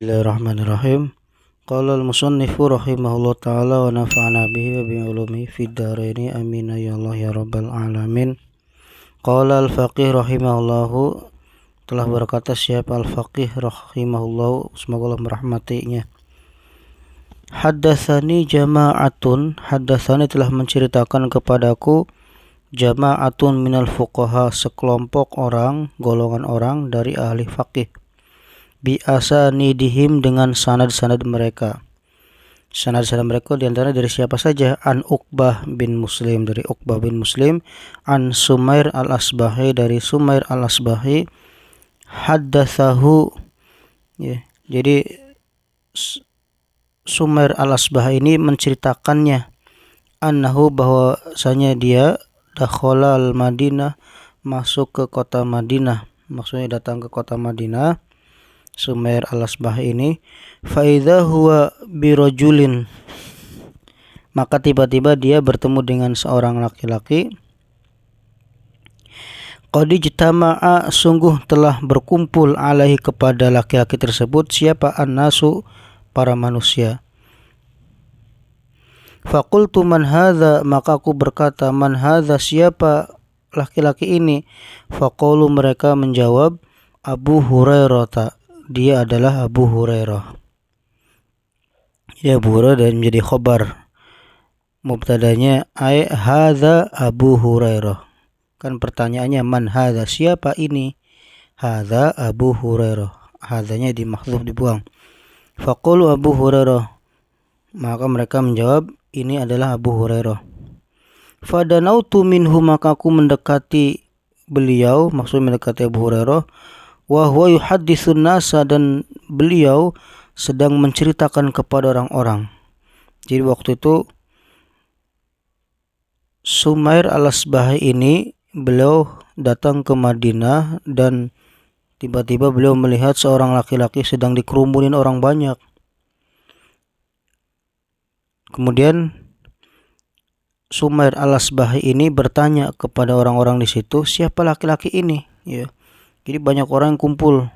Bismillahirrahmanirrahim. Qala al-musannifu rahimahullah ta'ala wa nafa'ana bihi wa bi'ulumihi fid dharaini amin ya Allah ya rabbal alamin. Qala al-faqih rahimahullahu, telah berkata siapa al-faqih rahimahullahu, semoga Allah merahmatinya. Haddatsani jama'atun, haddatsani telah menceritakan kepadaku jama'atun minal fuqaha, sekelompok orang, golongan orang dari ahli faqih. Bi'asanidihim, dengan sanad-sanad mereka. Sanad-sanad mereka diantara dari siapa saja? An Uqbah bin Muslim, dari Uqbah bin Muslim. An Sumair al-Asbahi, dari Sumair al-Asbahi. Haddatsahu, ya, jadi Sumair al-Asbahi ini menceritakannya, annahu, bahwasanya dia dakhala al-Madinah, masuk ke kota Madinah, maksudnya datang ke kota Madinah. Sumair al-Asbahi ini, faidha huwa birojulin, maka tiba-tiba dia bertemu dengan seorang laki-laki. Qad ijtama'a, sungguh telah berkumpul, alaihi, kepada laki-laki tersebut, siapa? An-nasu, para manusia. Faqultu man hadza, maka aku berkata, man hadza, siapa laki-laki ini? Faqalu, mereka menjawab, Abu Hurairah, dia adalah Abu Hurairah. Ya, Abu Hurairah dan menjadi khobar, mubtadanya ay hadza Abu Hurairah. Kan pertanyaannya man hadza, siapa ini? Hadza Abu Hurairah, hadzanya dimahdzuf, dibuang. Faqalu Abu Hurairah, maka mereka menjawab, ini adalah Abu Hurairah. Fadanautu minhu, maka aku mendekati beliau, maksudnya mendekati Abu Hurairah. Wa huwa yuhadditsun nasa, dan beliau sedang menceritakan kepada orang-orang. Jadi waktu itu Sumair al-Asbahi ini, beliau datang ke Madinah dan tiba-tiba beliau melihat seorang laki-laki sedang dikerumunin orang banyak. Kemudian Sumair al-Asbahi ini bertanya kepada orang-orang di situ, siapa laki-laki ini? Ya. Jadi banyak orang yang kumpul,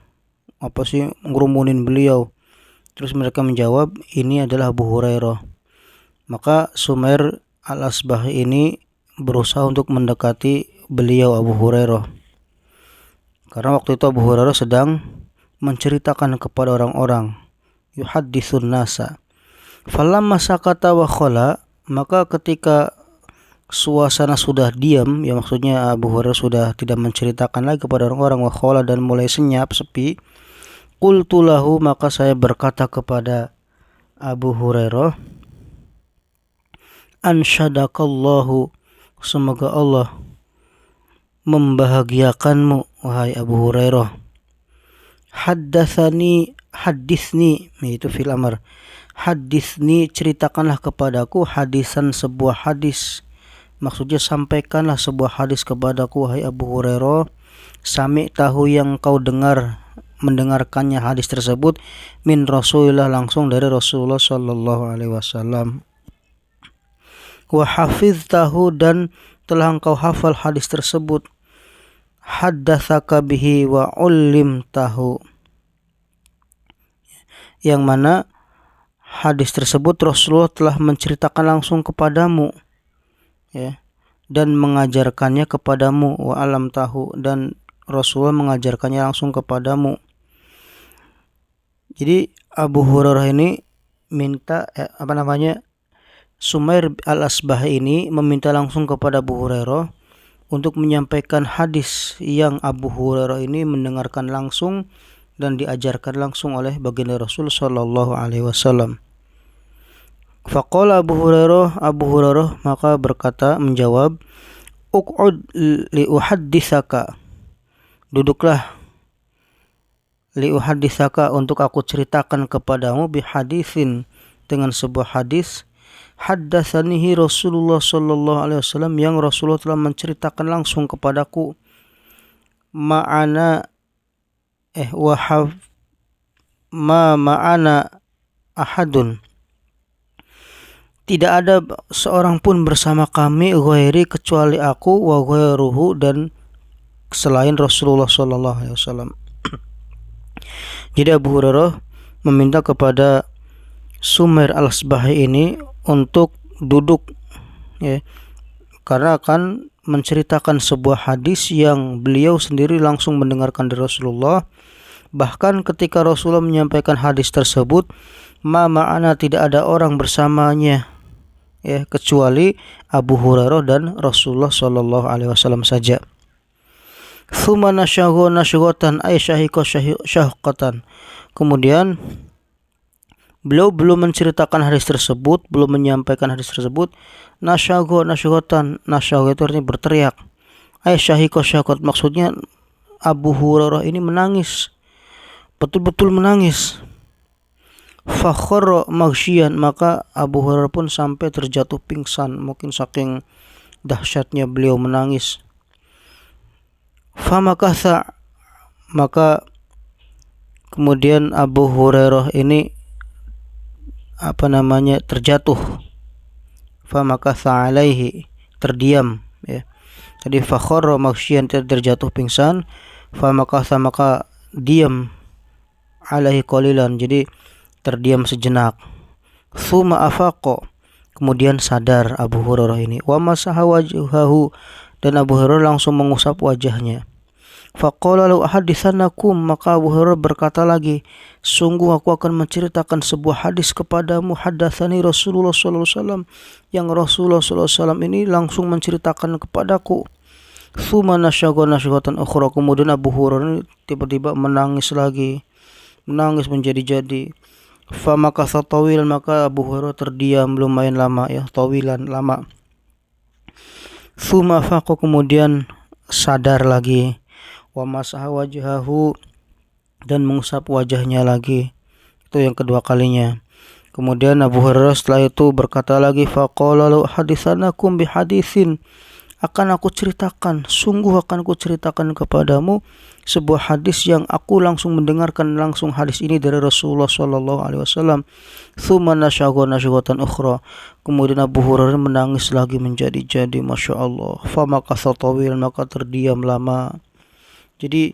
apa sih, ngerumunin beliau. Terus mereka menjawab, ini adalah Abu Hurairah. Maka Sumair al-Asbahi ini berusaha untuk mendekati beliau Abu Hurairah, karena waktu itu Abu Hurairah sedang menceritakan kepada orang-orang, yuhadditsun nasa. Falamma sakata wa khala, maka ketika suasana sudah diam, ya maksudnya Abu Hurairah sudah tidak menceritakan lagi kepada orang-orang, wa khala, dan mulai senyap, sepi. Qultu lahu, maka saya berkata kepada Abu Hurairah, ansyadakallahu, semoga Allah membahagiakanmu, wahai Abu Hurairah. Haddatsani, hadisni, itu fil amr. Hadisni, ceritakanlah kepadaku, hadisan, sebuah hadis. Maksudnya sampaikanlah sebuah hadis kepadaku, wahai Abu Hurairah. Sami tahu, yang kau mendengarkannya hadis tersebut, min Rasulillah, langsung dari Rasulullah sallallahu alaihi wasallam. Wa hafiztahu, dan telah engkau hafal hadis tersebut. Haddatsaka bihi wa ullimtahu, yang mana hadis tersebut Rasulullah telah menceritakan langsung kepadamu, ya, dan mengajarkannya kepadamu. Wa alam tahu, dan Rasulullah mengajarkannya langsung kepadamu. Jadi Abu Hurairah ini minta Sumair al-Asbahi ini meminta langsung kepada Abu Hurairah untuk menyampaikan hadis yang Abu Hurairah ini mendengarkan langsung dan diajarkan langsung oleh baginda Rasul sallallahu alaihi wasallam. Faqala Abu Hurairah maka berkata, menjawab, uq'ud li uhadditsaka, duduklah, li uhadditsaka, untuk aku ceritakan kepadamu, bihaditsin, dengan sebuah hadis, haddatsanihi Rasulullah sallallahu alaihi wasallam, yang Rasulullah telah menceritakan langsung kepadaku. Ma'ana ma'ana ahadun, tidak ada seorang pun bersama kami, ghairi, kecuali aku, wa ghairuhu, dan selain Rasulullah sallallahu alaihi wasallam. Jadi Abu Hurairah meminta kepada Sumair al-Asbahi ini untuk duduk, ya, karena akan menceritakan sebuah hadis yang beliau sendiri langsung mendengarkan dari Rasulullah. Bahkan ketika Rasulullah menyampaikan hadis tersebut, ma'ana tidak ada orang bersamanya, ya, kecuali Abu Hurairah dan Rasulullah Shallallahu Alaihi Wasallam saja. Thumma nasyahu nasyghatan ay syahiqa syahqatan. Kemudian beliau belum menceritakan hadis tersebut, belum menyampaikan hadis tersebut. Nasyahu nasyghatan, nasyahu itu artinya berteriak. Ay syahiqa syahqat, maksudnya Abu Hurairah ini menangis, betul-betul menangis. Fakharra maghsyian, maka Abu Hurairah pun sampai terjatuh pingsan, mungkin saking dahsyatnya beliau menangis. Famakatha, maka kemudian Abu Hurairah ini terjatuh. Famakatha alaihi, terdiam, ya. Jadi fakharra maghsyian, terjatuh pingsan. Famakatha, maka diam, alaihi qalilan, jadi terdiam sejenak. Tsumma afaqa, kemudian sadar Abu Hurairah ini. Wa masaha wajhahu, dan Abu Hurairah langsung mengusap wajahnya. Faqala lau ahaditsannakum, maka Abu Hurairah berkata lagi, sungguh aku akan menceritakan sebuah hadis kepadamu. Hadatsani Rasulullah sallallahu alaihi wasallam, yang Rasulullah sallallahu alaihi wasallam ini langsung menceritakan kepadaku. Tsumma nasyagha nasyghatan ukhra, kemudian Abu Hurairah tiba-tiba menangis lagi, menangis menjadi-jadi. Famakatha tawil, maka Abu Hurairah terdiam lumayan lama, ya, tawilan, lama. Tsumma faqa, kemudian sadar lagi. Wa masaha wajhahu, dan mengusap wajahnya lagi, itu yang kedua kalinya. Kemudian Abu Hurairah setelah itu berkata lagi, faqala law haditsanakum bihaditsin, akan aku ceritakan, sungguh akan aku ceritakan kepadamu sebuah hadis yang aku langsung mendengarkan langsung hadis ini dari Rasulullah Shallallahu Alaihi Wasallam. Tsumma nasyagha nasyghatan ukhra, kemudian Abu Hurairah menangis lagi menjadi-jadi, masya Allah. Famakatha tawil, maka terdiam lama. Jadi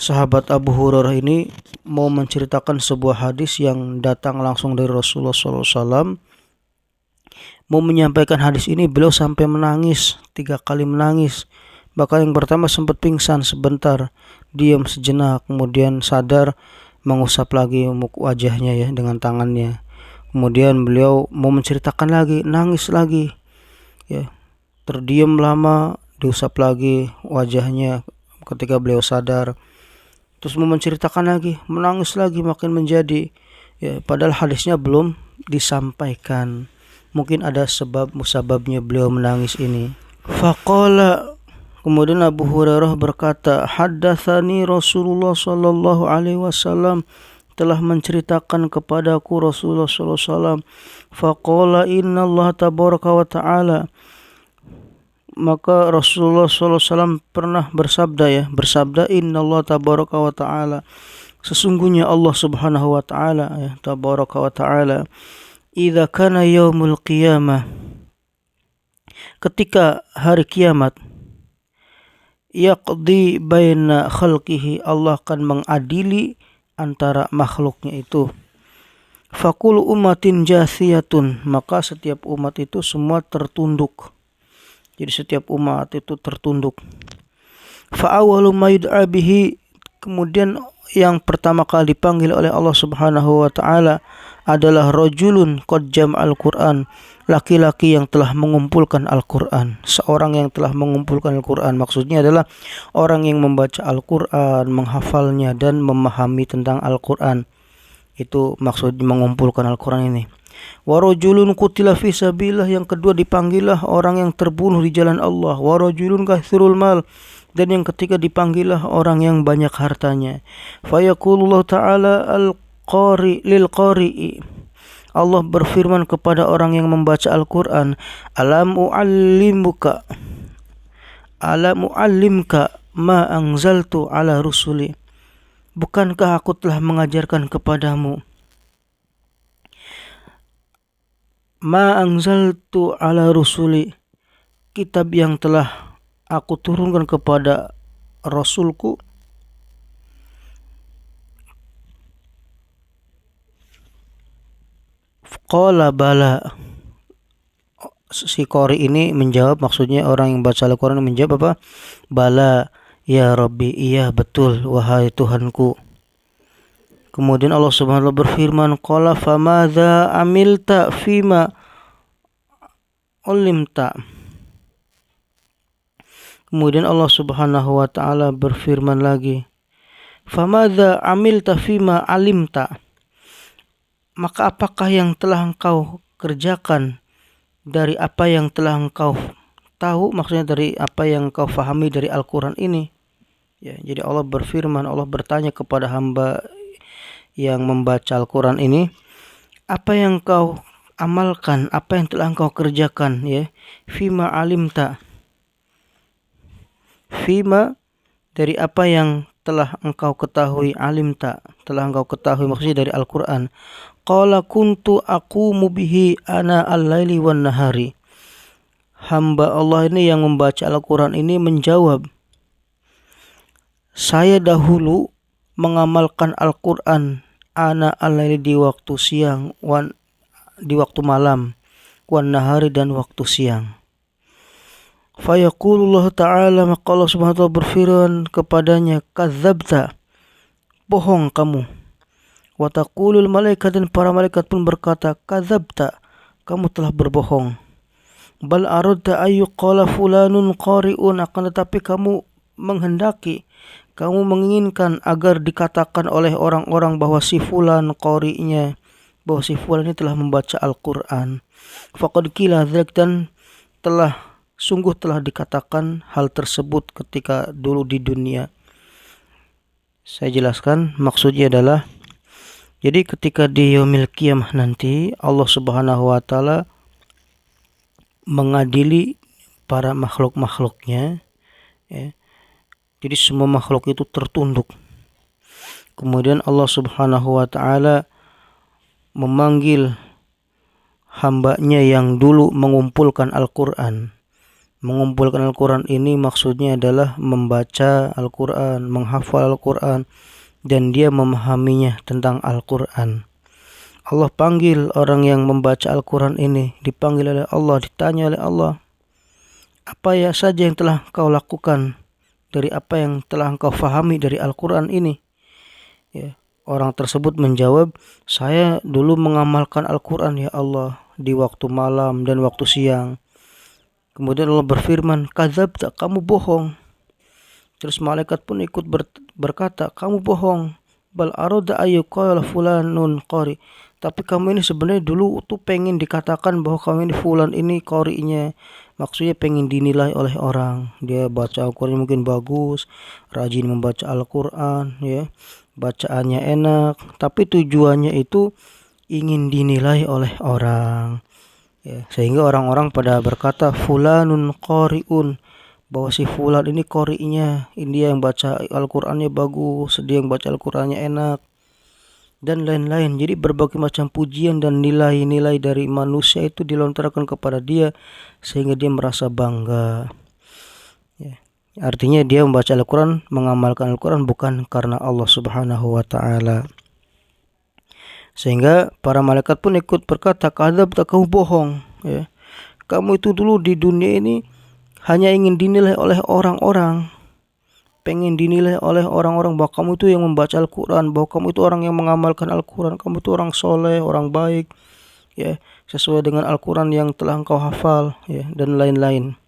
sahabat Abu Hurairah ini mau menceritakan sebuah hadis yang datang langsung dari Rasulullah SAW. Mau menyampaikan hadis ini, beliau sampai menangis, 3 kali menangis. Bahkan yang pertama sempat pingsan sebentar, diam sejenak, kemudian sadar, mengusap lagi wajahnya, ya, dengan tangannya. Kemudian beliau mau menceritakan lagi, nangis lagi, ya, terdiam lama, diusap lagi wajahnya ketika beliau sadar. Terus mau menceritakan lagi, menangis lagi, makin menjadi, ya, padahal hadisnya belum disampaikan. Mungkin ada sebab musababnya beliau menangis ini. Faqala, kemudian Abu Hurairah berkata, haddatsani Rasulullah sallallahu alaihi wasallam, telah menceritakan kepadaku Rasulullah sallallahu alaihi wasallam. Faqala innallaha tabaraka wa ta'ala, maka Rasulullah SAW pernah bersabda, innallaha tabaraka wa ta'ala, sesungguhnya Allah subhanahu wa ta'ala, ya, tabaraka wa ta'ala, idza kana yaumul qiyamah, ketika hari kiamat, yaqdi baina khalqihi, Allah akan mengadili antara makhluknya itu. Fakul umatin jasiyatun, maka setiap umat itu semua tertunduk. Jadi setiap umat itu tertunduk. Fa'awalu ma yud'a bihi, kemudian yang pertama kali dipanggil oleh Allah Subhanahu wa taala adalah rajulun qad jam'al Qur'an, laki-laki yang telah mengumpulkan Al-Qur'an. Seorang yang telah mengumpulkan Al-Qur'an, maksudnya adalah orang yang membaca Al-Qur'an, menghafalnya dan memahami tentang Al-Qur'an. Itu maksud mengumpulkan Al-Qur'an ini. Warajulun qutila fi sabilillah, yang kedua dipanggillah orang yang terbunuh di jalan Allah. Warajulun katsirul mal, dan yang ketiga dipanggillah orang yang banyak hartanya. Fayaqulullah ta'ala al-qari lil qari'i, Allah berfirman kepada orang yang membaca Al-Qur'an, alam u'allimka ma anzaltu ala rusuli, bukankah aku telah mengajarkan kepadamu ma anzaltu ala rusuli, kitab yang telah aku turunkan kepada Rasulku. Qala bala. Si qori ini menjawab, maksudnya orang yang baca Al-Quran menjawab apa? Bala ya Rabbi, iya betul wahai Tuhanku. Kemudian Allah Subhanahu wa ta'ala berfirman, qala famadza amilta fima ulimta. Kemudian Allah Subhanahu wa ta'ala berfirman lagi, famadza amilta fima alimta. Maka apakah yang telah engkau kerjakan dari apa yang telah engkau tahu, maksudnya dari apa yang engkau fahami dari Al-Quran ini. Ya, jadi Allah berfirman, Allah bertanya kepada hamba yang membaca Al-Quran ini, apa yang engkau amalkan, apa yang telah engkau kerjakan, ya. Fima alimta. Fima dari apa yang telah engkau ketahui, alimta telah engkau ketahui, maksudnya dari Al-Quran. Qala kuntu aqumu bihi ana al-laili wan nahari. Hamba Allah ini yang membaca Al-Quran ini menjawab, saya dahulu mengamalkan Al-Quran ana al-laili di waktu siang, di waktu malam, wan nahari dan waktu siang. Fayaqulullah ta'ala, maka Allah Subhanahu wa ta'ala berfirman kepadanya, kadzabta, bohong kamu. Wa taqulul malaikat, dan para malaikat pun berkata, kadzabta, kamu telah berbohong. Bal aradta ayyuqala fulanun qari'un, akan tetapi kamu menghendaki, kamu menginginkan agar dikatakan oleh orang-orang bahwa si fulan qari'nya, bahwa si fulan ini telah membaca Al-Quran. Faqad qila dzalik, dan sungguh telah dikatakan hal tersebut ketika dulu di dunia. Saya jelaskan, maksudnya adalah, jadi ketika di yaumil qiyamah nanti Allah Subhanahu wa ta'ala mengadili para makhluk-makhluknya, ya. Jadi semua makhluk itu tertunduk. Kemudian Allah Subhanahu wa ta'ala memanggil hambanya yang dulu mengumpulkan Al-Quran. Mengumpulkan Al-Quran ini maksudnya adalah membaca Al-Quran, menghafal Al-Quran, dan dia memahaminya tentang Al-Quran. Allah panggil orang yang membaca Al-Quran ini, dipanggil oleh Allah, ditanya oleh Allah, apa ya saja yang telah kau lakukan dari apa yang telah engkau fahami dari Al-Quran ini? Ya, orang tersebut menjawab, saya dulu mengamalkan Al-Quran ya Allah di waktu malam dan waktu siang. Kemudian Allah berfirman, kadzabta, kamu bohong. Terus malaikat pun ikut berkata, kamu bohong. Bal arada ayyuqala fulanun qari. Tapi kamu ini sebenarnya dulu tuh pengen dikatakan bahwa kamu ini fulan ini qari'nya. Maksudnya pengen dinilai oleh orang. Dia baca Al-Quran mungkin bagus, rajin membaca Al-Quran, ya. Bacaannya enak, tapi tujuannya itu ingin dinilai oleh orang. Ya, sehingga orang-orang pada berkata fulanun qari'un, bahwa si fulan ini qari'nya, dia yang baca Al-Qur'annya bagus, dia yang baca Al-Qur'annya enak, dan lain-lain. Jadi berbagai macam pujian dan nilai-nilai dari manusia itu dilontarkan kepada dia sehingga dia merasa bangga. Ya. Artinya dia membaca Al-Quran, mengamalkan Al-Quran bukan karena Allah Subhanahu wa ta'ala. Sehingga para malaikat pun ikut berkata, kadzabta, kamu bohong, ya. Kamu itu dulu di dunia ini hanya ingin dinilai oleh orang-orang, pengen dinilai oleh orang-orang bahwa kamu itu yang membaca Al-Quran, bahwa kamu itu orang yang mengamalkan Al-Quran, kamu itu orang soleh, orang baik, ya, sesuai dengan Al-Quran yang telah engkau hafal, ya, dan lain-lain.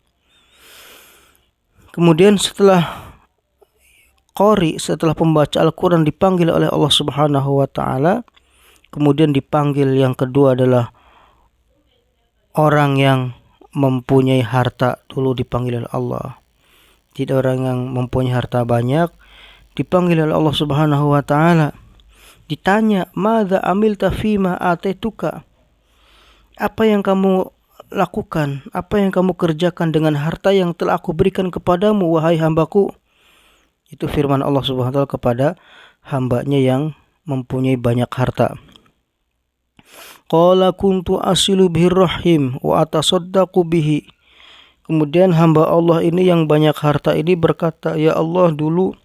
Kemudian setelah pembaca Al-Quran dipanggil oleh Allah Subhanahu wa ta'ala, kemudian dipanggil yang kedua adalah orang yang mempunyai harta, dulu dipanggil oleh Allah. Tidak orang yang mempunyai harta banyak dipanggil oleh Allah Subhanahu wa ta'ala. Ditanya, madza amilta fima ataituka? Apa yang kamu lakukan, apa yang kamu kerjakan dengan harta yang telah aku berikan kepadamu, wahai hambaku? Itu firman Allah Subhanahu wa ta'ala kepada hambanya yang mempunyai banyak harta. Qala kuntu asilu bihir rahim wa atasaddaqu bihi. Kemudian hamba Allah ini yang banyak harta ini berkata, ya Allah, dulu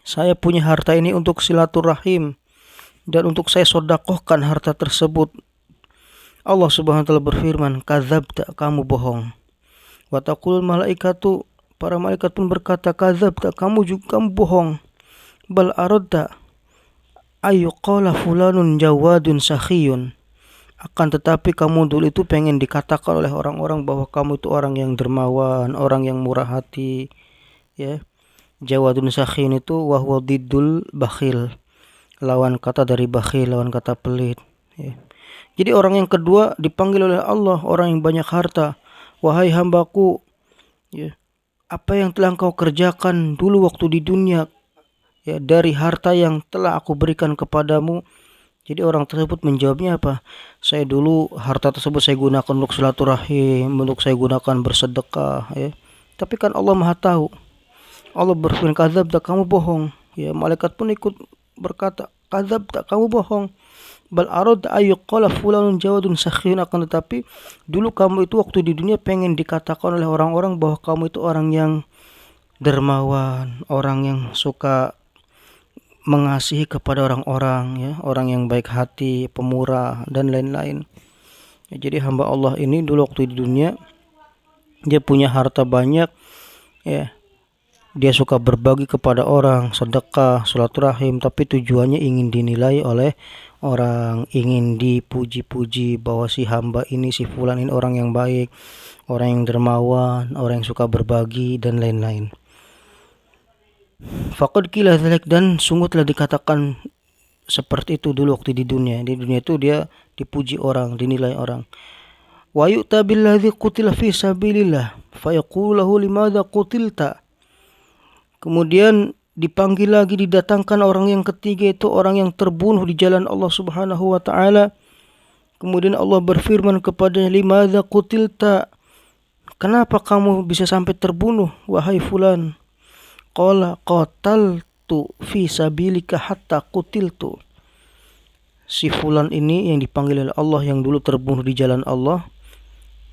saya punya harta ini untuk silaturahim dan untuk saya sodakohkan harta tersebut. Allah Subhanahu wa taala berfirman, kadzabta, kamu bohong. Wa taqulul malaikatu, para malaikat pun berkata, kadzabta, kamu bohong. Bal aradta ayyuqala fulanun jawadun sakhiyun. Akan tetapi kamu dulu itu pengen dikatakan oleh orang-orang bahwa kamu itu orang yang dermawan, orang yang murah hati, ya. Jawadun sakhiyun itu wahwa diddul bakhil, lawan kata dari bakhil, lawan kata pelit, ya. Jadi orang yang kedua dipanggil oleh Allah, orang yang banyak harta. Wahai hambaku, ya, apa yang telah engkau kerjakan dulu waktu di dunia, ya, dari harta yang telah aku berikan kepadamu. Jadi orang tersebut menjawabnya apa? Saya dulu harta tersebut saya gunakan untuk silaturahim, untuk saya gunakan bersedekah, ya. Tapi kan Allah Maha tahu. Allah berfirman, kadzabta, kamu bohong. Ya, malaikat pun ikut berkata, kadzabta, kamu bohong. Bal arad ayyuqala fulanun jawadun sakhiyun, akan tetapi dulu kamu itu waktu di dunia pengen dikatakan oleh orang-orang bahwa kamu itu orang yang dermawan, orang yang suka mengasihi kepada orang-orang, ya, orang yang baik hati, pemurah dan lain-lain. Ya, jadi hamba Allah ini dulu waktu di dunia dia punya harta banyak, ya. Dia suka berbagi kepada orang, sedekah, silaturahim, tapi tujuannya ingin dinilai oleh orang, ingin dipuji-puji bahwa si hamba ini, si fulan ini orang yang baik, orang yang dermawan, orang yang suka berbagi dan lain-lain. Faqad qila dzalik, dan sungguh telah dikatakan seperti itu dulu waktu di dunia. Di dunia itu dia dipuji orang, dinilai orang. Wa yu'ta billadzi qutila fi sabilillah fayaqulu lahu limadza qutilta. Kemudian dipanggil lagi, didatangkan orang yang ketiga, itu orang yang terbunuh di jalan Allah Subhanahu wa taala. Kemudian Allah berfirman kepadanya, limadza qutilta, kenapa kamu bisa sampai terbunuh wahai fulan? Qala qataltu fi sabilika hatta qutiltu. Si fulan ini yang dipanggil oleh Allah, yang dulu terbunuh di jalan Allah,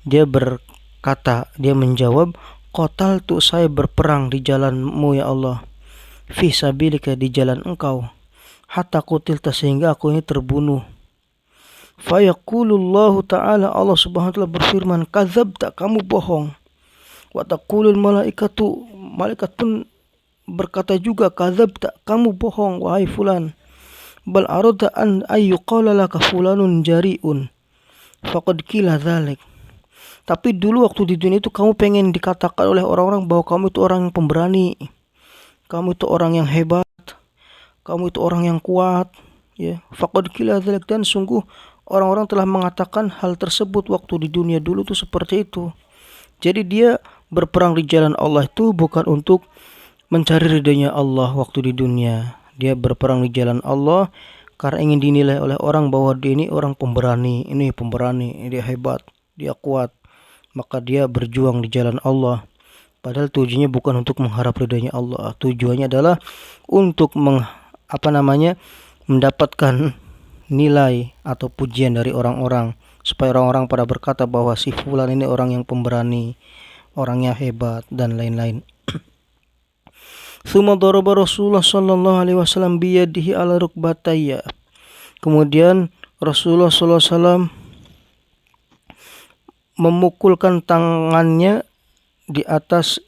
dia berkata, dia menjawab, qataltu, saya berperang di jalanmu ya Allah, fi sabilika, di jalan engkau, hatta qutilta, sehingga aku ini terbunuh. Fayaqulullahu ta'ala, Allah Subhanahu wa taala berfirman, kadzabta, kamu bohong. Wa taqulul malaikatu, malaikat pun berkata juga, kadzabta, kamu bohong wahai fulan. Bal arada an ayyuqala laka fulanun jari'un faqad qila dzalik. Tapi dulu waktu di dunia itu kamu pengen dikatakan oleh orang-orang bahwa kamu itu orang yang pemberani, kamu itu orang yang hebat, kamu itu orang yang kuat, ya. Faqad qila dzalik, dan sungguh orang-orang telah mengatakan hal tersebut waktu di dunia dulu tuh seperti itu. Jadi dia berperang di jalan Allah itu bukan untuk mencari ridhonya Allah waktu di dunia. Dia berperang di jalan Allah karena ingin dinilai oleh orang bahwa dia ini orang pemberani, ini pemberani, dia hebat, dia kuat. Maka dia berjuang di jalan Allah. Padahal tujuannya bukan untuk mengharap ridhonya Allah. Tujuannya adalah untuk mendapatkan nilai atau pujian dari orang-orang, supaya orang-orang pada berkata bahwa si fulan ini orang yang pemberani, orangnya hebat dan lain-lain. Tsumma daraba Rasulullah sallallahu alaihi wasallam biyadihi ala rukbatayya. Kemudian Rasulullah sallallahu alaihi wasallam memukulkan tangannya di atas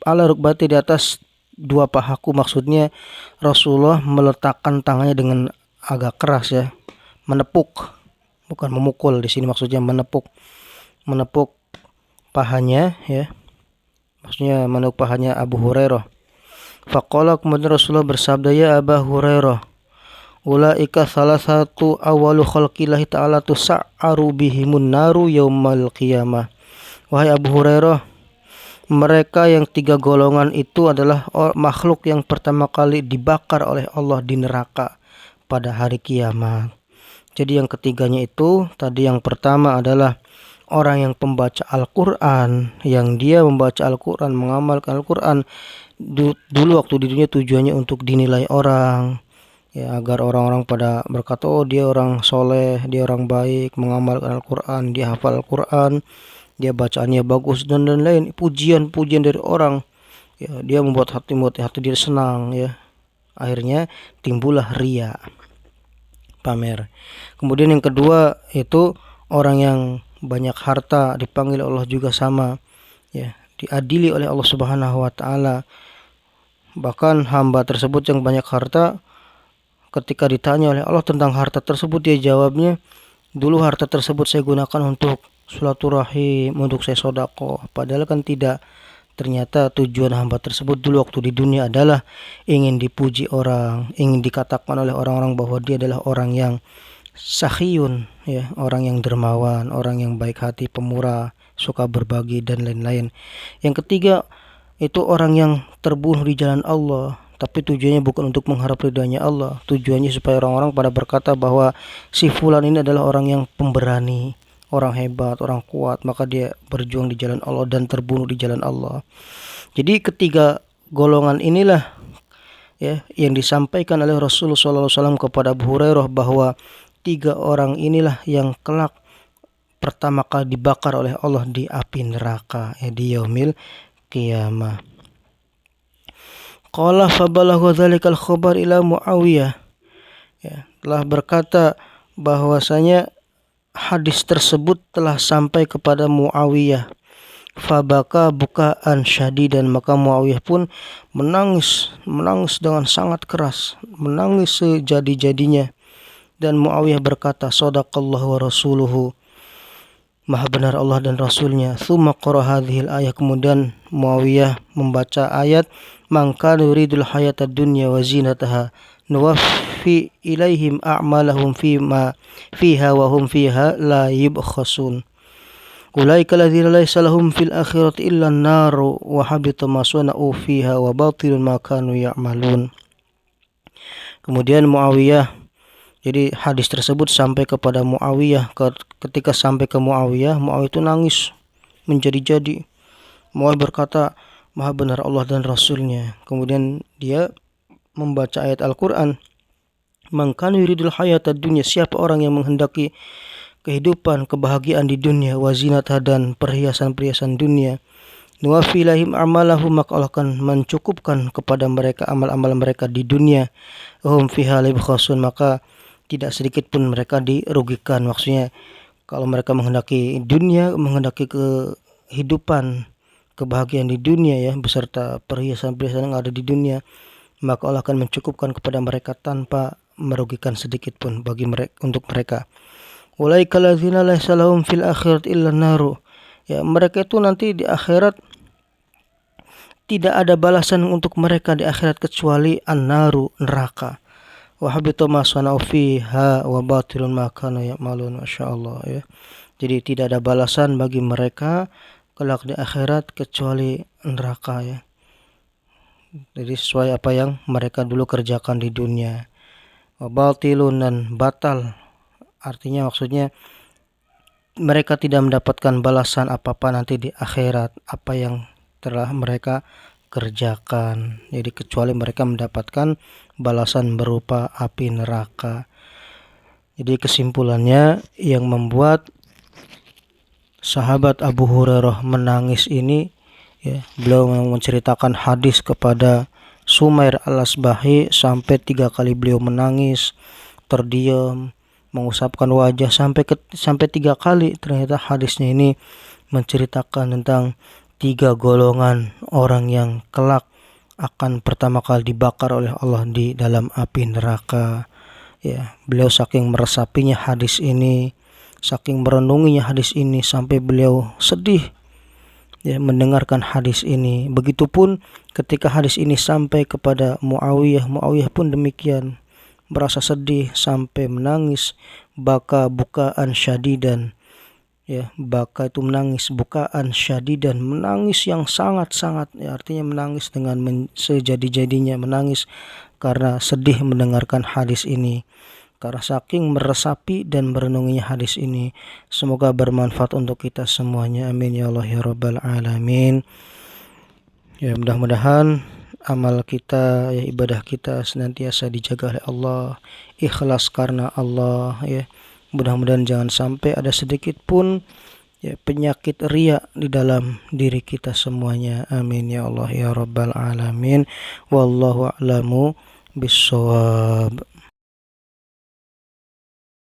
ala rukbati, di atas dua pahaku. Maksudnya Rasulullah meletakkan tangannya dengan agak keras, ya, menepuk, bukan memukul. Di sini maksudnya menepuk pahanya, ya, maksudnya menepuk pahanya Abu Hurairah. Faqala, kemudian Rasulullah bersabda, ya Abu Hurairah, ulaika salah satu awalu khalqillahi ta'ala tusa'aru bihimun naru yaumal qiyamah. Wahai Abu Hurairah, mereka yang tiga golongan itu adalah makhluk yang pertama kali dibakar oleh Allah di neraka pada hari kiamat. Jadi yang ketiganya itu, tadi yang pertama adalah orang yang pembaca Al-Quran, yang dia membaca Al-Quran, mengamalkan Al-Quran. Dulu waktu di dunia tujuannya untuk dinilai orang, ya, agar orang-orang pada berkata, oh dia orang soleh, dia orang baik, mengamalkan Al-Quran, dia hafal Al-Quran, dia bacaannya bagus dan lain-lain. Pujian-pujian dari orang, ya, dia membuat hati dia senang, ya. Akhirnya timbullah riya. pamer. Kemudian yang kedua itu orang yang banyak harta dipanggil Allah juga sama, ya, diadili oleh Allah Subhanahu wa taala. Bahkan hamba tersebut yang banyak harta, ketika ditanya oleh Allah tentang harta tersebut, dia jawabnya, dulu harta tersebut saya gunakan untuk silaturahim, untuk saya sedekah. Padahal kan tidak. Ternyata tujuan hamba tersebut dulu waktu di dunia adalah ingin dipuji orang, ingin dikatakan oleh orang-orang bahwa dia adalah orang yang sakhiyun, ya, orang yang dermawan, orang yang baik hati, pemurah, suka berbagi dan lain-lain. Yang ketiga itu orang yang terbunuh di jalan Allah, tapi tujuannya bukan untuk mengharap ridhanya Allah. Tujuannya supaya orang-orang pada berkata bahwa si fulan ini adalah orang yang pemberani, orang hebat, orang kuat, maka dia berjuang di jalan Allah dan terbunuh di jalan Allah. Jadi ketiga golongan inilah, ya, yang disampaikan oleh Rasulullah SAW kepada Abu Hurairah bahwa tiga orang inilah yang kelak pertama kali dibakar oleh Allah di api neraka, ya, di yaumil qiyamah. Qala fabalagha dzalikal khabar ila Muawiyah. Ya, telah berkata bahwasanya hadis tersebut telah sampai kepada Muawiyah. Fabaka bukaan syadidan, maka Muawiyah pun menangis dengan sangat keras, menangis sejadi-jadinya. Dan Muawiyah berkata, sadaqallahu wa rasuluhu, maha benar Allah dan Rasulnya. Tsumma qara hadhil ayat, kemudian Muawiyah membaca ayat, man kana yuridul hayatad dunya wa zinataha nuwaffi ilaihim a'malahum fiha wa hum fiha la yubkhasun. Ulaika alladzina laysa lahum fil akhirati illa an-nar wa habita ma sana'u fiha wa batilun ma kanu ya'malun. Kemudian Muawiyah, jadi hadis tersebut sampai kepada Muawiyah. Ketika sampai ke Muawiyah, Muawiyah itu nangis menjadi-jadi. Muawiyah berkata, maha benar Allah dan Rasulnya. Kemudian dia membaca ayat Al-Quran, man kana yuridul hayatad dunya, siapa orang yang menghendaki kehidupan, kebahagiaan di dunia, wazinatha, dan perhiasan-perhiasan dunia, nuwaffi lahim amalahum, maka Allah akan mencukupkan kepada mereka amal-amal mereka di dunia, hum fiha la yubkhasun, maka tidak sedikit pun mereka dirugikan. Maksudnya kalau mereka menghendaki dunia, menghendaki kehidupan, kebahagiaan di dunia, ya, beserta perhiasan-perhiasan yang ada di dunia, maka Allah akan mencukupkan kepada mereka tanpa merugikan sedikit pun bagi mereka, untuk mereka. Ulaika alladzina laysa lahum fil akhirati illa an-nar. Ya, mereka itu nanti di akhirat tidak ada balasan untuk mereka di akhirat kecuali an-naru, neraka. Wa habita ma sana'u fiha wa batilun ma kanu ya'malun. Masyaallah, ya. Jadi tidak ada balasan bagi mereka kelak di akhirat kecuali neraka, ya. Jadi sesuai apa yang mereka dulu kerjakan di dunia. Wa batilun, dan batal, artinya maksudnya mereka tidak mendapatkan balasan apa-apa nanti di akhirat apa yang telah mereka kerjakan. Jadi kecuali mereka mendapatkan balasan berupa api neraka. Jadi kesimpulannya, yang membuat sahabat Abu Hurairah menangis ini, ya, beliau menceritakan hadis kepada Sumair al-Asbahi sampai 3 kali beliau menangis, terdiam, mengusapkan wajah sampai 3 kali. Ternyata hadisnya ini menceritakan tentang 3 golongan orang yang kelak akan pertama kali dibakar oleh Allah di dalam api neraka. Ya, beliau saking meresapinya hadis ini, saking merenunginya hadis ini, sampai beliau sedih, ya, mendengarkan hadis ini. Begitupun ketika hadis ini sampai kepada Muawiyah, Muawiyah pun demikian, merasa sedih sampai menangis, baka bukaan syadidan, ya, baka itu menangis, bukaan syadidan, menangis yang sangat-sangat, ya, artinya menangis dengan sejadi-jadinya, menangis karena sedih mendengarkan hadis ini, karena saking meresapi dan merenunginya hadis ini. Semoga bermanfaat untuk kita semuanya, amin ya Allah ya rabbal alamin. Ya, mudah-mudahan amal kita, ya, ibadah kita senantiasa dijaga oleh Allah, ikhlas karena Allah, ya. Mudah-mudahan jangan sampai ada sedikit pun, ya, penyakit riya di dalam diri kita semuanya, amin ya Allah ya rabbal alamin. Wallahu a'lamu bissawab.